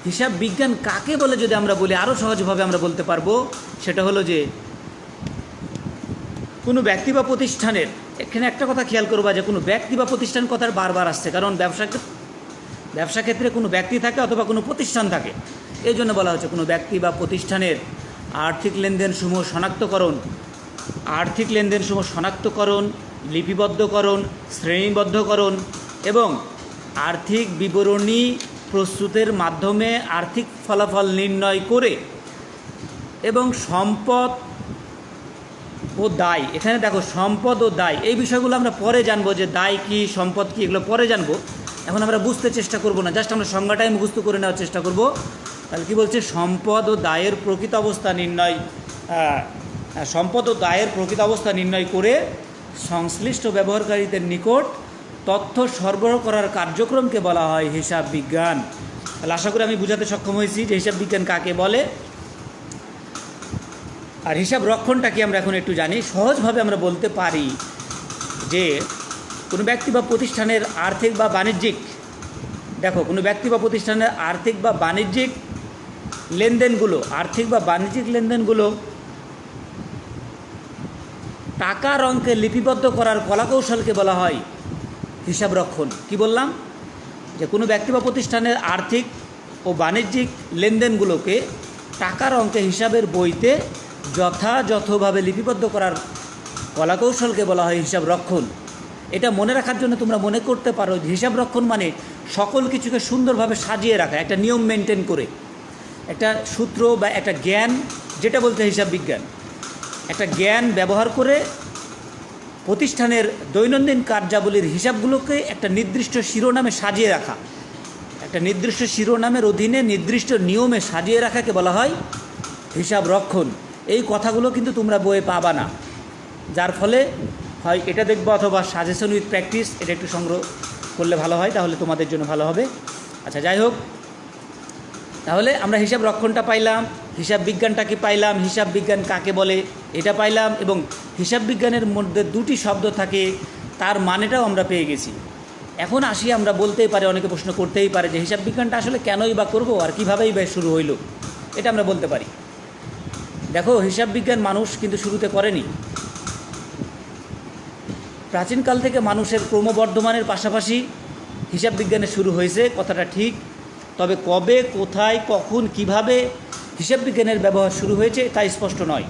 হিসাব বিজ্ঞান কাকে বলে যদি আমরা বলি, আরও সহজভাবে আমরা বলতে পারবো, সেটা হলো যে কোনো ব্যক্তি বা প্রতিষ্ঠানের, এখানে একটা কথা খেয়াল করবা যে কোনো ব্যক্তি বা প্রতিষ্ঠান কথার বারবার আসছে, কারণ ব্যবসা ক্ষেত্রে কোনো ব্যক্তি থাকে অথবা কোনো প্রতিষ্ঠান থাকে, এই জন্য বলা হচ্ছে কোনো ব্যক্তি বা প্রতিষ্ঠানের আর্থিক লেনদেনসমূহ শনাক্তকরণ, লিপিবদ্ধকরণ, শ্রেণীবদ্ধকরণ এবং আর্থিক বিবরণী প্রস্তুতের মাধ্যমে আর্থিক ফলাফল নির্ণয় করে এবং সম্পদ ও দায়, এখানে দেখো সম্পদ ও দায়, এই বিষয়গুলো আমরা পরে জানবো, যে দায় কি সম্পদ কি এগুলো পরে জানবো। এখন আমরা বুঝতে চেষ্টা করব না, জাস্ট আমরা সংজ্ঞাটাই মুখস্থ করে নেওয়ার চেষ্টা করব। তাহলে কী বলছে, সম্পদ ও দায়ের প্রকৃত অবস্থা নির্ণয়, সম্পদ ও দায়ের প্রকৃত অবস্থা নির্ণয় করে সংশ্লিষ্ট ব্যবহারকারীদের নিকট তথ্য সরবরাহ করার কার্যক্রমকে বলা হয় হিসাব বিজ্ঞান। তাহলে আশা করি আমি বোঝাতে সক্ষম হয়েছি যে হিসাব বিজ্ঞান কাকে বলে। আর হিসাব রক্ষণটা কি আমরা এখন একটু জানি। সহজভাবে আমরা বলতে পারি যে কোনো ব্যক্তি বা প্রতিষ্ঠানের আর্থিক বা বাণিজ্যিক, দেখো কোনো ব্যক্তি বা প্রতিষ্ঠানের আর্থিক বা বাণিজ্যিক লেনদেনগুলো, আর্থিক বা বাণিজ্যিক লেনদেনগুলো টাকার অঙ্কে লিপিবদ্ধ করার কলাকৌশলকে বলা হয় হিসাব রক্ষণ। কি বললাম, যে কোনো ব্যক্তি বা প্রতিষ্ঠানের আর্থিক ও বাণিজ্যিক লেনদেনগুলোকে টাকার অঙ্কে হিসাবের বইতে যথাযথভাবে লিপিবদ্ধ করার কলাকৌশলকে বলা হয় হিসাব রক্ষণ। এটা মনে রাখার জন্য তোমরা মনে করতে পারো যে হিসাব রক্ষণ মানে সকল কিছুকে সুন্দরভাবে সাজিয়ে রাখা, একটা নিয়ম মেনটেন করে, একটা সূত্র বা একটা জ্ঞান, যেটা বলতে হিসাব বিজ্ঞান, একটা জ্ঞান ব্যবহার করে প্রতিষ্ঠানের দৈনন্দিন কার্যাবলীর হিসাবগুলোকে একটা নির্দিষ্ট শিরোনামে সাজিয়ে রাখা, একটা নির্দিষ্ট শিরোনামের অধীনে নির্দিষ্ট নিয়মে সাজিয়ে রাখাকে বলা হয় হিসাব রক্ষণ। এই কথাগুলো কিন্তু তোমরা বইয়ে পাবা না, যার ফলে হয় এটা দেখবো অথবা সাজেশন উইথ প্র্যাকটিস, এটা একটু সংগ্রহ করলে ভালো হয়, তাহলে তোমাদের জন্য ভালো হবে। আচ্ছা, যাই হোক, তাহলে আমরা হিসাব রক্ষণটা পাইলাম, হিসাব বিজ্ঞানটাকে পাইলাম, হিসাব বিজ্ঞান কাকে বলে এটা পাইলাম, এবং হিসাব বিজ্ঞানের মধ্যে দুটি শব্দ থাকে তার মানেটাও আমরা পেয়ে গেছি। এখন আসি, আমরা বলতেই পারি, অনেকে প্রশ্ন করতেই পারে যে হিসাব বিজ্ঞানটা আসলে কেনই বা করবো আর কীভাবেই বা শুরু হইল, এটা আমরা বলতে পারি। দেখো, হিসাব বিজ্ঞান মানুষ কিন্তু শুরুতে করেনি। প্রাচীনকাল থেকে মানুষের ক্রমবর্ধমানের পাশাপাশি হিসাব বিজ্ঞানের শুরু হয়েছে, কথাটা ঠিক। তবে কবে, কোথায়, কখন, কিভাবে হিসাব বিজ্ঞানের ব্যবহার শুরু হয়েছে তা স্পষ্ট নয়।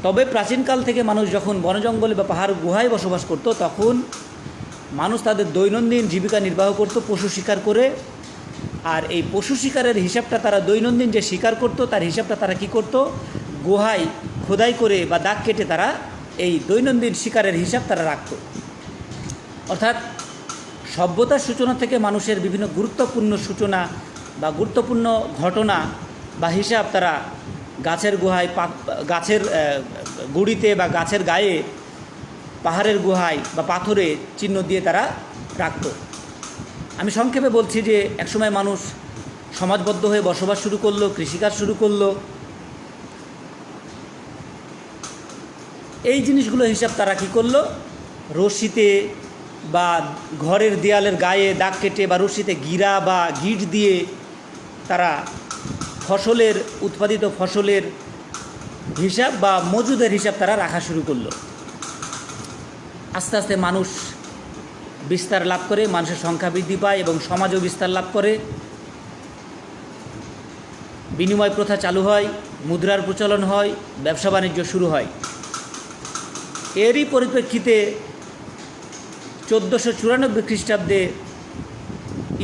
তবে প্রাচীনকাল থেকে মানুষ যখন বনজঙ্গলে বা পাহাড় গুহায় বসবাস করত, তখন মানুষ তাদের দৈনন্দিন জীবিকা নির্বাহ করত পশু শিকার করে। আর এই পশু শিকারের হিসাবটা তারা দৈনন্দিন যে শিকার করত তার হিসাবটা তারা কি করত, গুহায় খোদাই করে বা দাগ কেটে তারা এই দৈনন্দিন শিকারের হিসাব তারা রাখত। অর্থাৎ সভ্যতার সূচনা থেকে মানুষের বিভিন্ন গুরুত্বপূর্ণ সূচনা বা গুরুত্বপূর্ণ ঘটনা বা হিসাব তারা গাছের গুহায়, গাছের গুঁড়িতে বা গাছের গায়ে, পাহাড়ের গুহায় বা পাথরে চিহ্ন দিয়ে তারা রাখত। আমি সংক্ষেপে বলছি যে একসময় মানুষ সমাজবদ্ধ হয়ে বসবাস শুরু করলো, কৃষিকাজ শুরু করলো। এই জিনিসগুলো হিসাব তারা কী করলো, রশিতে বা ঘরের দেয়ালের গায়ে দাগ কেটে বা রশিতে গিরা বা গিট দিয়ে তারা ফসলের, উৎপাদিত ফসলের হিসাব বা মজুদের হিসাব তারা রাখা শুরু করলো। আস্তে আস্তে মানুষ বিস্তার লাভ করে, মানুষের সংখ্যা বৃদ্ধি পায় এবং সমাজও বিস্তার লাভ করে। বিনিময় প্রথা চালু হয়, মুদ্রার প্রচলন হয়, ব্যবসা বাণিজ্য শুরু হয়। এরই পরিপ্রেক্ষিতে 1494 খ্রিস্টাব্দে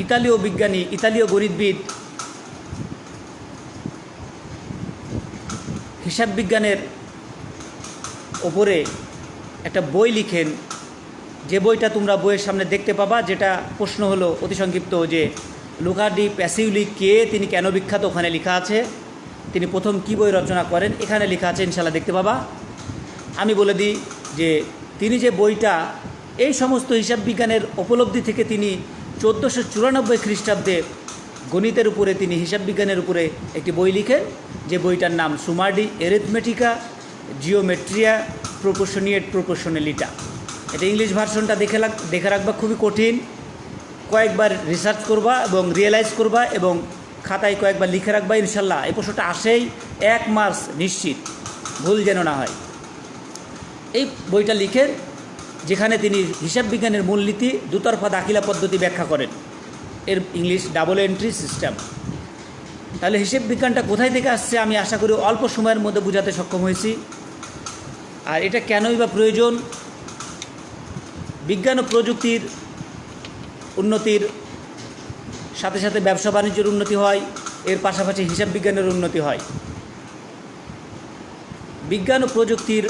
ইতালীয় বিজ্ঞানী, ইতালীয় গণিতবিদ হিসাব বিজ্ঞানের ওপরে একটা বই লিখেন, যে বইটা তোমরা বইয়ের সামনে দেখতে পাবা। যেটা প্রশ্ন হলো অতি সংক্ষিপ্ত যে লুকা ডি প্যাসিউলি কে, তিনি কেন বিখ্যাত, ওখানে লেখা আছে। তিনি প্রথম কী বই রচনা করেন এখানে লেখা আছে, ইনশাল্লাহ দেখতে পাবা। আমি বলে দিই যে তিনি যে বইটা, এই সমস্ত হিসাব বিজ্ঞানের উপলব্ধি থেকে তিনি 1494 খ্রিস্টাব্দে গণিতের উপরে, তিনি হিসাব বিজ্ঞানের উপরে একটি বই লিখেন, যে বইটার নাম সুমা ডি এরিথমেটিকা জিওমেট্রিয়া প্রপোর্শনিয়েট প্রপোর্শনালিটা। এটা ইংলিশ ভার্সনটা দেখে রাখবা, খুবই কঠিন। কয়েকবার রিসার্চ করবা এবং রিয়েলাইজ করবা এবং খাতায় কয়েকবার লিখে রাখবা, ইনশাল্লাহ এই প্রশ্নটা আসেই 1 মার্কস নিশ্চিত, ভুল যেন না হয়। এই বইটা লিখেন, যেখানে তিনি হিসাব বিজ্ঞানের মূলনীতি, দুতরফা দাখিলা পদ্ধতি ব্যাখ্যা করেন, এর ইংলিশ ডাবল এন্ট্রি সিস্টেম। তাহলে হিসাব বিজ্ঞানটা কোথায় থেকে আসছে আমি আশা করি অল্প সময়ের মধ্যে বোঝাতে সক্ষম হয়েছি। আর এটা কেনই বা প্রয়োজন, বিজ্ঞান ও প্রযুক্তির উন্নতির সাথে সাথে ব্যবসা বাণিজ্যের উন্নতি হয়, এর পাশাপাশি হিসাব বিজ্ঞানের উন্নতি হয়। বিজ্ঞান ও প্রযুক্তির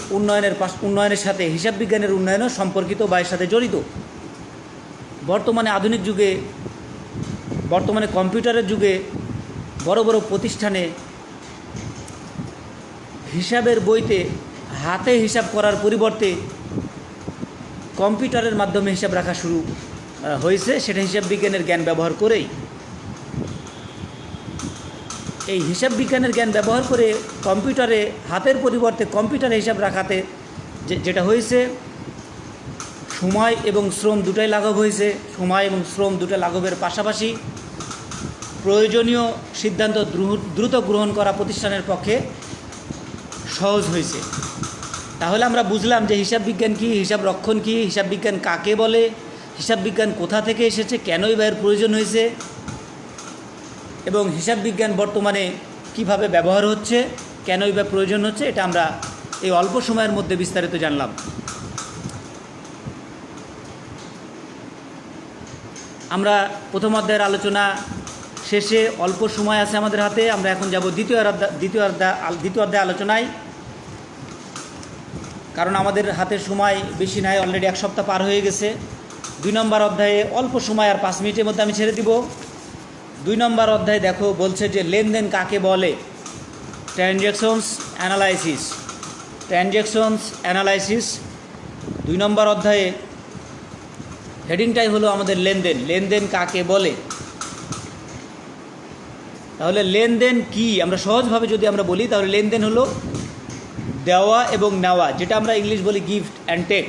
উন্নয়নের সাথে হিসাব বিজ্ঞানের উন্নয়নও সম্পর্কিত বা এর সাথে জড়িত। বর্তমানে কম্পিউটারের যুগে বড় বড় প্রতিষ্ঠানে হিসাবের বইতে হাতে হিসাব করার পরিবর্তে কম্পিউটারের মাধ্যমে হিসাব রাখা শুরু হয়েছে, সেটা হিসাব বিজ্ঞানের জ্ঞান ব্যবহার করেই। এই হিসাব বিজ্ঞানের জ্ঞান ব্যবহার করে কম্পিউটারে হাতের পরিবর্তে কম্পিউটারে হিসাব রাখাতে যেটা হয়েছে, সময় এবং শ্রম দুটাই লাঘব হয়েছে। সময় এবং শ্রম দুটা লাঘবের পাশাপাশি প্রয়োজনীয় সিদ্ধান্ত দ্রুত গ্রহণ করা প্রতিষ্ঠানের পক্ষে সহজ হয়েছে। তাহলে আমরা বুঝলাম যে হিসাব বিজ্ঞান কী, হিসাব রক্ষণ কী, হিসাব বিজ্ঞান কাকে বলে, হিসাব বিজ্ঞান কোথা থেকে এসেছে, কেনই বা এর প্রয়োজন হয়েছে, এবং হিসাব বিজ্ঞান বর্তমানে কিভাবে ব্যবহার হচ্ছে, কেনই বা প্রয়োজন হচ্ছে, এটা আমরা এই অল্প সময়ের মধ্যে বিস্তারিত জানলাম। আমরা প্রথম অধ্যায়ের আলোচনা শেষে, অল্প সময় আছে আমাদের হাতে। আমরা এখন যাব দ্বিতীয় অধ্যায় আলোচনায়, কারণ আমাদের হাতে সময় বেশি নাই, অলরেডি 1 সপ্তাহ পার হয়ে গেছে। 2 নম্বর অধ্যায়ে অল্প সময়, আর 5 মিনিটের মধ্যে আমি ছেড়ে দিব। 2 নম্বর অধ্যায় দেখো, বলছে যে লেনদেন কাকে বলে, ট্রানজ্যাকশনস অ্যানালাইসিস। 2 নম্বর অধ্যায়ে হেডিংটাই হলো আমাদের লেনদেন কাকে বলে। তাহলে লেনদেন কি, আমরা সহজভাবে যদি আমরা বলি, তাহলে লেনদেন হলো দেওয়া এবং নেওয়া, যেটা আমরা ইংলিশ বলি গিফট অ্যান্ড টেক।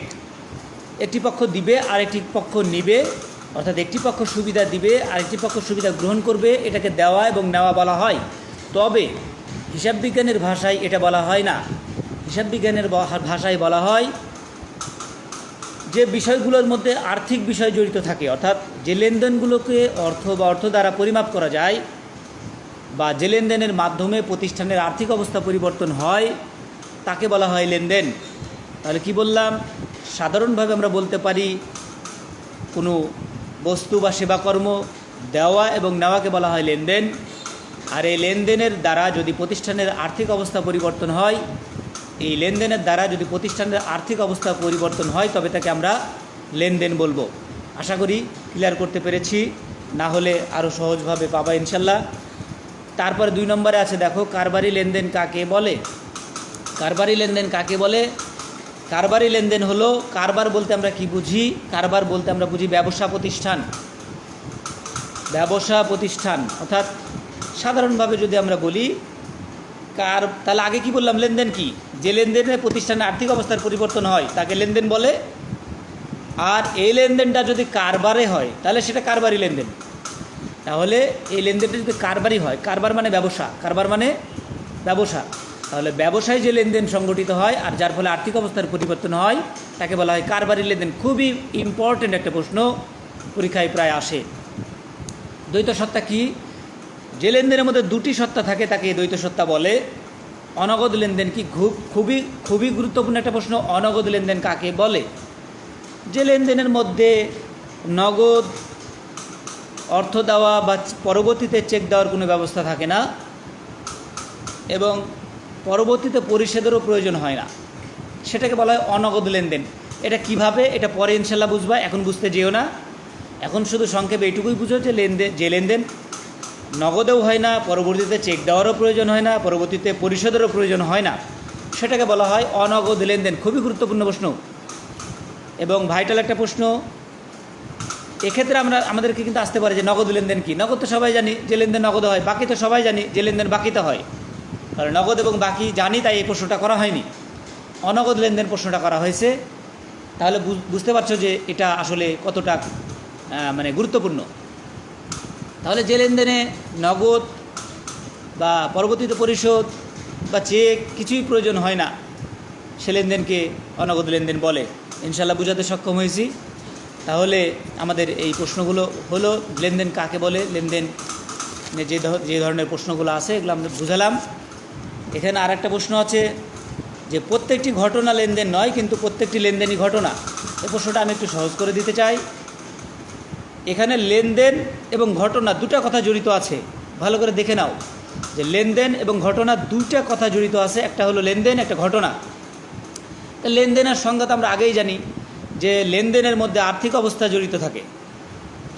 একটি পক্ষ দিবে আর একটি পক্ষ নিবে, অর্থাৎ একটি পক্ষ সুবিধা দিবে আর একটি পক্ষ সুবিধা গ্রহণ করবে, এটাকে দেওয়া এবং নেওয়া বলা হয়। তবে হিসাব বিজ্ঞানের ভাষায় এটা বলা হয় না। হিসাব বিজ্ঞানের ভাষায় বলা হয় যে বিষয়গুলোর মধ্যে আর্থিক বিষয় জড়িত থাকে, অর্থাৎ যে লেনদেনগুলোকে অর্থ বা অর্থ দ্বারা পরিমাপ করা যায়, বা যে লেনদেনের মাধ্যমে প্রতিষ্ঠানের আর্থিক অবস্থা পরিবর্তন হয়, তাকে বলা হয় লেনদেন। তাহলে কি বললাম, সাধারণভাবে আমরা বলতে পারি কোনো বস্তু বা সেবাকর্ম দেওয়া এবং নেওয়াকে বলা হয় লেনদেন। আর এই লেনদেনের দ্বারা যদি প্রতিষ্ঠানের আর্থিক অবস্থা পরিবর্তন হয়, এই লেনদেনের দ্বারা যদি প্রতিষ্ঠানের আর্থিক অবস্থা পরিবর্তন হয়, তবে তাকে আমরা লেনদেন বলবো। আশা করি ক্লিয়ার করতে পেরেছি, না হলে আরও সহজভাবে পাবা ইনশাল্লাহ। তারপরে 2 নম্বরে আছে, দেখো কারবারি লেনদেন কাকে বলে। কারবারি লেনদেন হলো, কারবার বলতে আমরা কি বুঝি, কারবার বলতে আমরা বুঝি ব্যবসা প্রতিষ্ঠান। অর্থাৎ সাধারণভাবে যদি আমরা বলি তাহলে আগে কি বললাম, লেনদেন কি, যে লেনদেনে প্রতিষ্ঠানের আর্থিক অবস্থার পরিবর্তন হয় তাকে লেনদেন বলে। আর এই লেনদেনটা যদি কারবারে হয় তাহলে সেটা কারবারি লেনদেন। তাহলে এই লেনদেনটা যদি কারবারি হয়, কারবার মানে ব্যবসা, তাহলে ব্যবসায় যে লেনদেন সংগঠিত হয় আর যার ফলে আর্থিক অবস্থার পরিবর্তন হয়, তাকে বলা হয় কারবারি লেনদেন। খুবই ইম্পর্টেন্ট একটা প্রশ্ন, পরীক্ষায় প্রায় আসে। দ্বৈত সত্তা কি, যে লেনদেনের মধ্যে 2টি সত্তা থাকে তাকে দ্বৈত সত্তা বলে। অনগদ লেনদেন কি, খুবই গুরুত্বপূর্ণ একটা প্রশ্ন, অনগদ লেনদেন কাকে বলে। যে লেনদেনের মধ্যে নগদ অর্থ দেওয়া বা পরবর্তীতে চেক দেওয়ার কোনো ব্যবস্থা থাকে না এবং পরবর্তীতে পরিশোধেরও প্রয়োজন হয় না, সেটাকে বলা হয় অনগদ লেনদেন। এটা কিভাবে, এটা পরে ইনশাল্লাহ বুঝবা, এখন বুঝতে যেও না। এখন শুধু সংক্ষেপে এইটুকুই বুঝো যে লেনদেন নগদেও হয় না, পরবর্তীতে চেক দেওয়ারও প্রয়োজন হয় না, পরবর্তীতে পরিশোধেরও প্রয়োজন হয় না, সেটাকে বলা হয় অনগদ লেনদেন। খুবই গুরুত্বপূর্ণ প্রশ্ন এবং ভাইটাল একটা প্রশ্ন। এক্ষেত্রে আমাদেরকে কিন্তু আসতে পারে যে নগদ লেনদেন কি। নগদ তো সবাই জানি যে লেনদেন নগদ হয়, বাকি তো সবাই জানি যে লেনদেন বাকিতে হয়। কারণ নগদ এবং বাকি জানি, তাই এই প্রশ্নটা করা হয়নি, অনগদ লেনদেন প্রশ্নটা করা হয়েছে। তাহলে বুঝতে পারছো যে এটা আসলে কতটা গুরুত্বপূর্ণ। তাহলে যে লেনদেনে নগদ বা পরবর্তীতে পরিশোধ বা চেক কিছুই প্রয়োজন হয় না, সে লেনদেনকে অনগদ লেনদেন বলে। ইনশাল্লাহ বুঝাতে সক্ষম হয়েছি। তাহলে আমাদের এই প্রশ্নগুলো হলো লেনদেন কাকে বলে, লেনদেন যে ধরনের প্রশ্নগুলো আছে এগুলো আমরা বুঝালাম। এখানে আর একটা প্রশ্ন আছে যে প্রত্যেকটি ঘটনা লেনদেন নয়, কিন্তু প্রত্যেকটি লেনদেনই ঘটনা। এই প্রশ্নটা আমি একটু সহজ করে দিতে চাই। এখানে লেনদেন এবং ঘটনা দুটা কথা জড়িত আছে, ভালো করে দেখে নাও যে লেনদেন এবং ঘটনা দুইটা কথা জড়িত আছে, একটা হলো লেনদেন, একটা ঘটনা। তা লেনদেনের সংজ্ঞা তো আমরা আগেই জানি যে লেনদেনের মধ্যে আর্থিক অবস্থা জড়িত থাকে।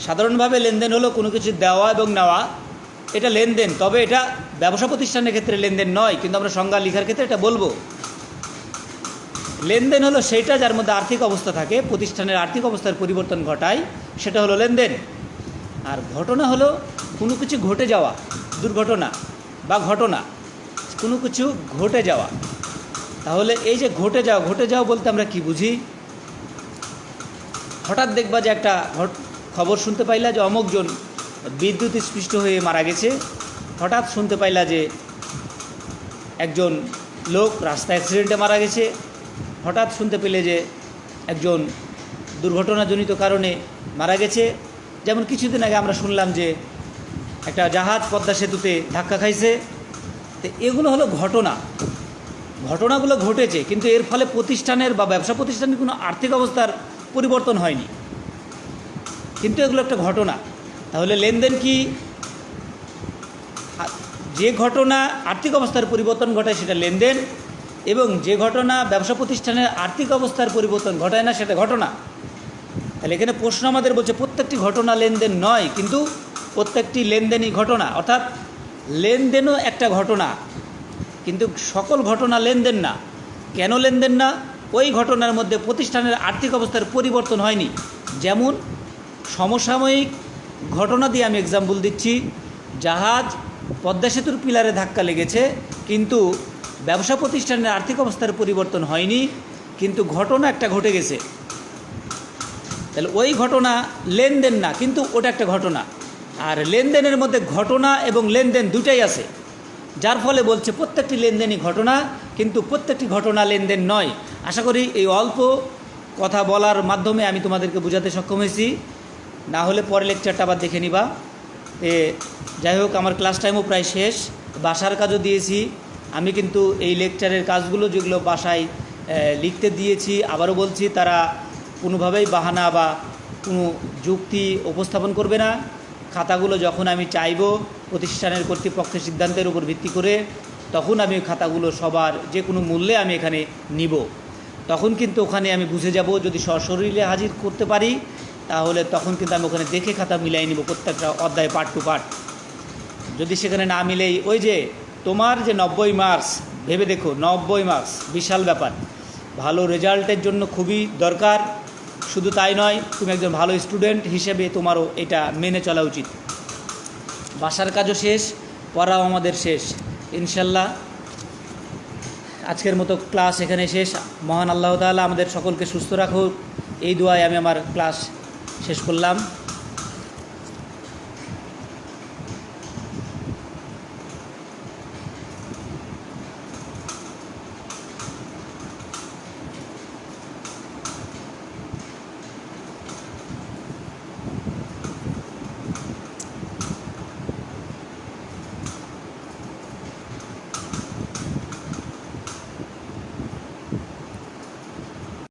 সাধারণভাবে লেনদেন হলো কোনো কিছু দেওয়া এবং নেওয়া, এটা লেনদেন। তবে এটা ব্যবসা প্রতিষ্ঠানের ক্ষেত্রে লেনদেন নয়, কিন্তু আমরা সংজ্ঞা লেখার ক্ষেত্রে এটা বলবো। লেনদেন হলো সেইটা যার মধ্যে আর্থিক অবস্থা থাকে, প্রতিষ্ঠানের আর্থিক অবস্থার পরিবর্তন ঘটায়, সেটা হলো লেনদেন। আর ঘটনা হলো কোনো কিছু ঘটে যাওয়া, দুর্ঘটনা বা ঘটনা, কোনো কিছু ঘটে যাওয়া। তাহলে এই যে ঘটে যাওয়া বলতে আমরা কি বুঝি? হঠাৎ দেখবা যে একটা খবর শুনতে পাইলা যে অমুকজন বিদ্যুৎ স্পৃষ্ট হয়ে মারা গেছে, হঠাৎ শুনতে পাইলা যে একজন লোক রাস্তা অ্যাক্সিডেন্টে মারা গেছে, হঠাৎ শুনতে পেলে যে একজন দুর্ঘটনাজনিত কারণে মারা গেছে। যেমন কিছুদিন আগে আমরা শুনলাম যে একটা জাহাজ পদ্মা সেতুতে ধাক্কা খাইছে। তো এগুলো হলো ঘটনা, ঘটনাগুলো ঘটেছে, কিন্তু এর ফলে প্রতিষ্ঠানের বা ব্যবসা প্রতিষ্ঠানের কোনো আর্থিক অবস্থার পরিবর্তন হয়নি, কিন্তু এগুলো একটা ঘটনা। তাহলে লেনদেন কি? যে ঘটনা আর্থিক অবস্থার পরিবর্তন ঘটায় সেটা লেনদেন, এবং যে ঘটনা ব্যবসা প্রতিষ্ঠানের আর্থিক অবস্থার পরিবর্তন ঘটায় না সেটা ঘটনা। তাহলে এখানে প্রশ্ন আমাদের বলছে প্রত্যেকটি ঘটনা লেনদেন নয়, কিন্তু প্রত্যেকটি লেনদেনই ঘটনা। অর্থাৎ লেনদেনও একটা ঘটনা, কিন্তু সকল ঘটনা লেনদেন না। কেন লেনদেন না? ওই ঘটনার মধ্যে প্রতিষ্ঠানের আর্থিক অবস্থার পরিবর্তন হয়নি। যেমন সমসাময়িক ঘটনা দিয়ে আমি এক্সাম্পল দিচ্ছি, জাহাজ পদ্মা সেতুর পিলারে ধাক্কা লেগেছে, কিন্তু ব্যবসা প্রতিষ্ঠানের আর্থিক অবস্থার পরিবর্তন হয়নি, কিন্তু ঘটনা একটা ঘটে গেছে। তাহলে ওই ঘটনা লেনদেন না, কিন্তু ওটা একটা ঘটনা। আর লেনদেনের মধ্যে ঘটনা এবং লেনদেন দুটাই আছে, যার ফলে বলছে প্রত্যেকটি লেনদেনই ঘটনা, কিন্তু প্রত্যেকটি ঘটনা লেনদেন নয়। আশা করি এই অল্প কথা বলার মাধ্যমে আমি তোমাদেরকে বোঝাতে সক্ষম হয়েছি। না হলে পরে লেকচারটা আবার দেখে নিবা। যাই হোক, আমার ক্লাস টাইমও প্রায় শেষ, বাসার কাজও দিয়েছি আমি। কিন্তু এই লেকচারের কাজগুলো যেগুলো বাসায় লিখতে দিয়েছি, আবারও বলছি, তারা কোনোভাবেই বাহানা বা কোনো যুক্তি উপস্থাপন করবে না। খাতাগুলো যখন আমি চাইব প্রতিষ্ঠানের কর্তৃপক্ষের সিদ্ধান্তের উপর ভিত্তি করে, তখন আমি খাতাগুলো সবার যে কোনো মূল্যে আমি এখানে নিব। তখন কিন্তু ওখানে আমি বুঝে যাব, যদি সশরীরে হাজির করতে পারি তাহলে তখন কিন্তু আমি ওখানে দেখে খাতা মিলাই নিব, প্রত্যেকটা অধ্যায় পার্ট টু পার্ট। যদি সেখানে না মিলেই, ওই যে তোমার যে 90 মার্কস, ভেবে দেখো 90 মার্কস বিশাল ব্যাপার, ভালো রেজাল্টের জন্য খুবই দরকার। শুধু তাই নয়, তুমি একজন ভালো স্টুডেন্ট হিসেবে তোমারও এটা মেনে চলা উচিত। বাসার কাজও শেষ, পড়াও আমাদের শেষ ইনশাল্লাহ। আজকের মতো ক্লাস এখানে শেষ। মহান আল্লাহ তাআলা আমাদের সকলকে সুস্থ রাখুক, এই দোয়ায় আমি আমার ক্লাস শেষ করলাম।